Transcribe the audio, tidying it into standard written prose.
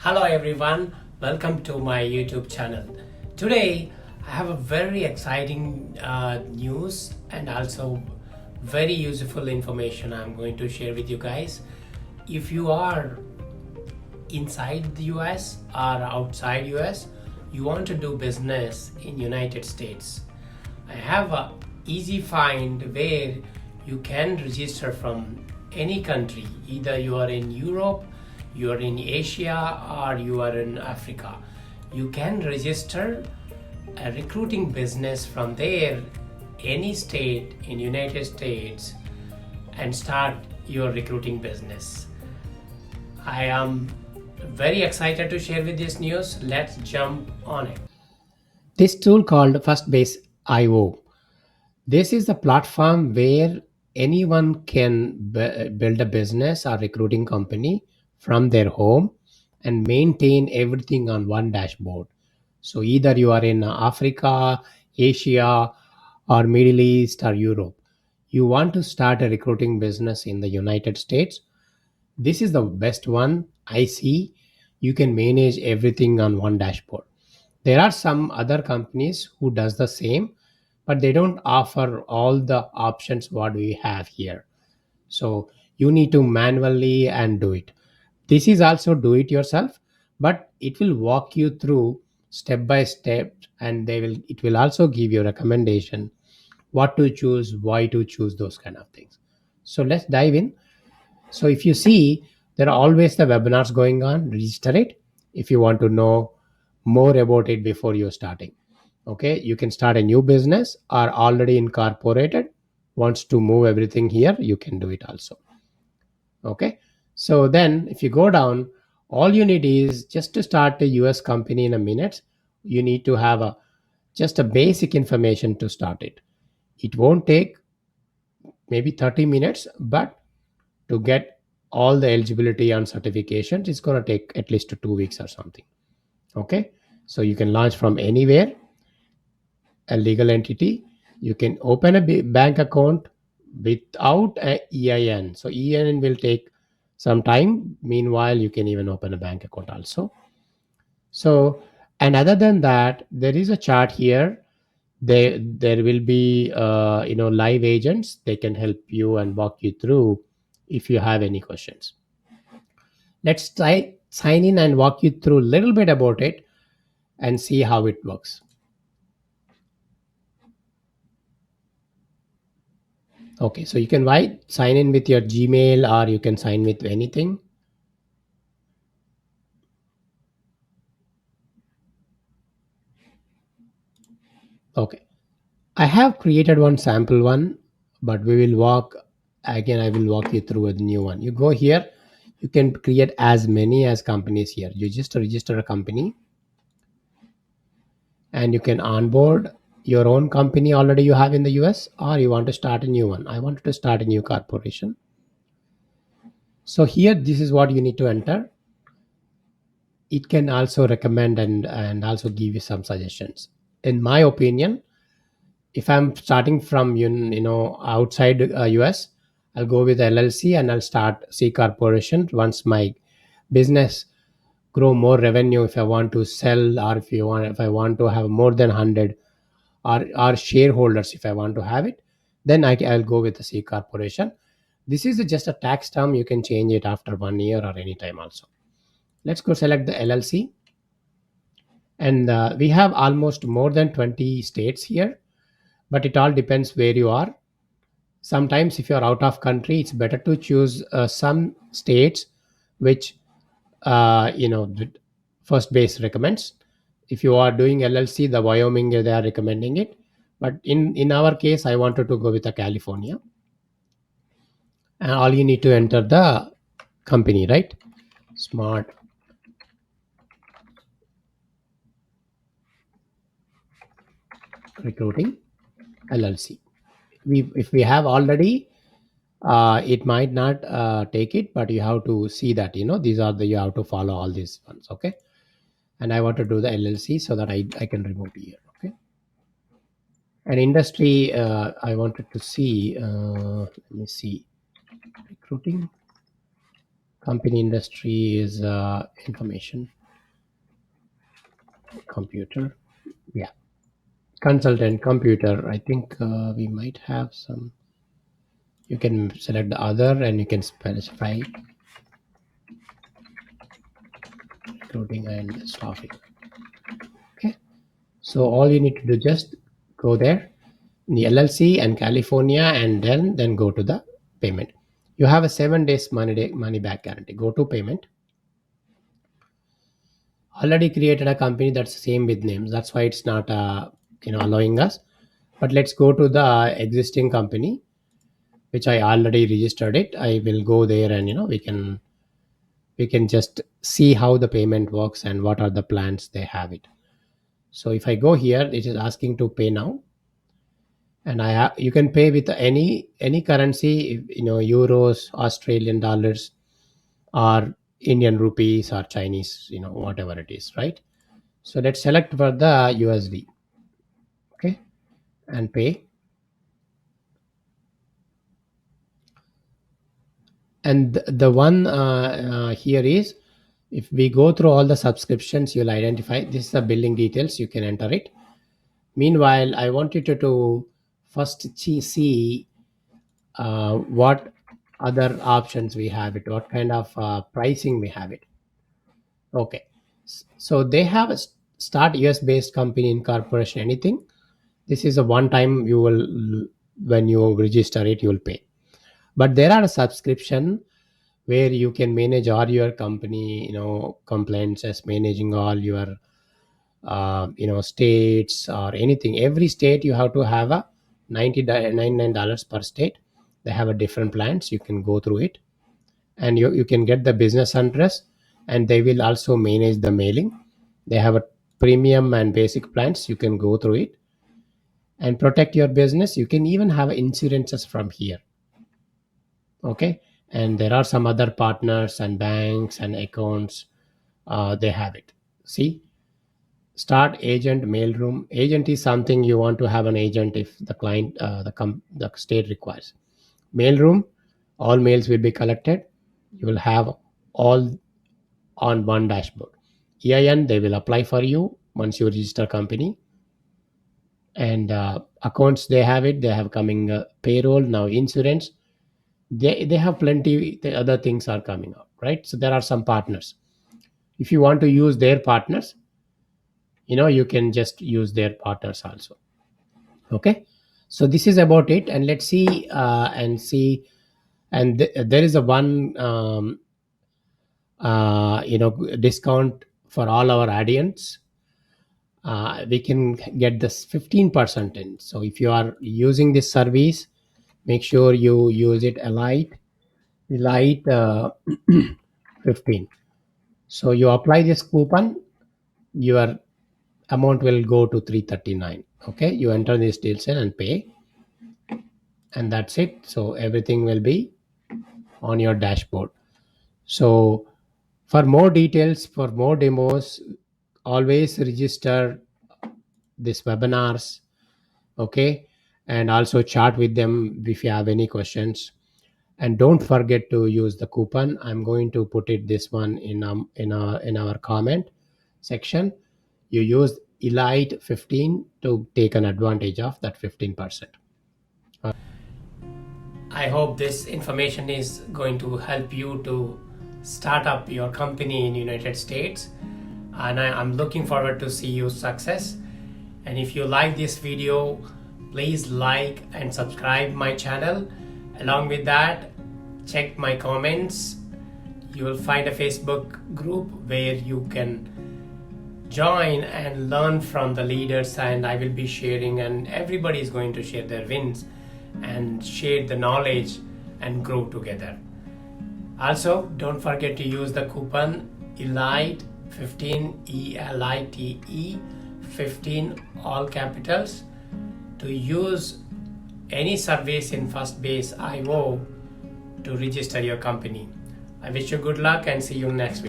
Hello everyone, welcome to my YouTube channel. Today I have a very exciting news and also very useful information I'm going to share with you guys. If you are inside the US or outside US, you want to do business in United States, I have a easy find where you can register from any country. Either you are in Europe, you are in Asia, or you are in Africa. You can register a recruiting business from there, any state in United States, and start your recruiting business. I am very excited to share with this news. Let's jump on it. This tool called FirstBase.io. This is the platform where anyone can build a business or recruiting company from their home and maintain everything on one dashboard. So either you are in Africa, Asia, or Middle East or Europe, you want to start a recruiting business in the United States, this is the best one I see. You can manage everything on one dashboard. There are some other companies who does the same, but they don't offer all the options what we have here. So you need to manually and do it. This is also do it yourself, but it will walk you through step by step, and it will also give you recommendation what to choose, why to choose, those kind of things. So let's dive in. So if you see, there are always the webinars going on. Register it if you want to know more about it before you're starting. Okay, you can start a new business or already incorporated wants to move everything here, you can do it also. Okay, so then if you go down, all you need is just to start a US company in a minute. You need to have a just a basic information to start it. It won't take maybe 30 minutes, but to get all the eligibility and certifications, it's going to take at least 2 weeks or something. Okay, so you can launch from anywhere, a legal entity. You can open a bank account without a EIN. So EIN will take some time. Meanwhile, you can even open a bank account also. So, and other than that, there is a chart here. There will be live agents. They can help you and walk you through if you have any questions. Let's try sign in and walk you through a little bit about it and see how it works. Okay, so you can sign in with your Gmail or you can sign with anything. Okay, I have created one sample one, but we will walk again. I will walk you through a new one. You go here, you can create as many as companies here. You just register a company and you can onboard your own company already you have in the US, or you want to start a new one. I wanted to start a new corporation. So here, this is what you need to enter. It can also recommend and also give you some suggestions. In my opinion, if I'm starting from outside US, I'll go with LLC and I'll start C corporation once my business grow more revenue. If I want to sell, or if I want to have more than 100 or shareholders, if I want to have it, then I'll go with the C corporation. This is just a tax term. You can change it after 1 year or any time also. Let's go select the LLC. And we have almost more than 20 states here, but it all depends where you are. Sometimes if you're out of country, it's better to choose some states which the first base recommends. If you are doing LLC, the Wyoming, they are recommending it, but in our case, I wanted to go with the California. And all you need to enter the company, right? Smart Recruiting LLC. If we have already, it might not take it, but you have to see that these are you have to follow all these ones. Okay, and I want to do the LLC so that I can remove here. Okay, and industry, I wanted to see, let me see, recruiting Company industry is information, computer. Yeah, consultant, computer. I think we might have some. You can select the other and you can specify recruiting and staffing. Okay. So all you need to do, just go there in the LLC and California, and then go to the payment. You have a 7 days money back guarantee. Go to payment. Already created a company that's same with names. That's why it's not allowing us. But let's go to the existing company, which I already registered it. I will go there, and we can just see how the payment works and what are the plans they have it. So if I go here, it is asking to pay now, and you can pay with any currency, euros, Australian dollars, or Indian rupees, or Chinese, whatever it is, right? So let's select for the USD. Okay, and pay. And the one here is, if we go through all the subscriptions, you'll identify this is the billing details. You can enter it. Meanwhile, I want you to first see what other options we have it, what kind of pricing we have it. Okay, so they have a start US based company incorporation, anything. This is a one time, you will, when you register it, you will pay. But there are a subscription where you can manage all your company complaints, as managing all your states or anything. Every state you have to have a $99 per state. They have a different plans. You can go through it, and you can get the business address, and they will also manage the mailing. They have a premium and basic plans. You can go through it and protect your business. You can even have insurances from here. Okay, and there are some other partners and banks and accounts. They have it. See, start agent mailroom. Agent is something you want to have an agent if the client, the state requires. Mailroom, all mails will be collected. You will have all on one dashboard. EIN, they will apply for you once you register company. And accounts, they have it. They have coming payroll, now insurance. They have plenty, the other things are coming up, right? So there are some partners. If you want to use their partners, you can just use their partners also. Okay, so this is about it, and let's see and there is a one discount for all our audience. We can get this 15% in. So if you are using this service, make sure you use it elite 15. So you apply this coupon, your amount will go to 339. Okay, you enter these details in and pay, and that's it. So everything will be on your dashboard. So for more details, for more demos, always register these webinars. Okay, and also chat with them if you have any questions. And don't forget to use the coupon. I'm going to put it, this one, in our comment section. You use elite 15 to take an advantage of that 15%. I hope this information is going to help you to start up your company in United States, and I'm looking forward to see your success. And if you like this video, please like and subscribe my channel. Along with that, check my comments. You will find a Facebook group where you can join and learn from the leaders, and I will be sharing, and everybody is going to share their wins and share the knowledge and grow together. Also, don't forget to use the coupon ELITE15, ELITE 15, all capitals, to use any service in Firstbase IO to register your company. I wish you good luck and see you next week.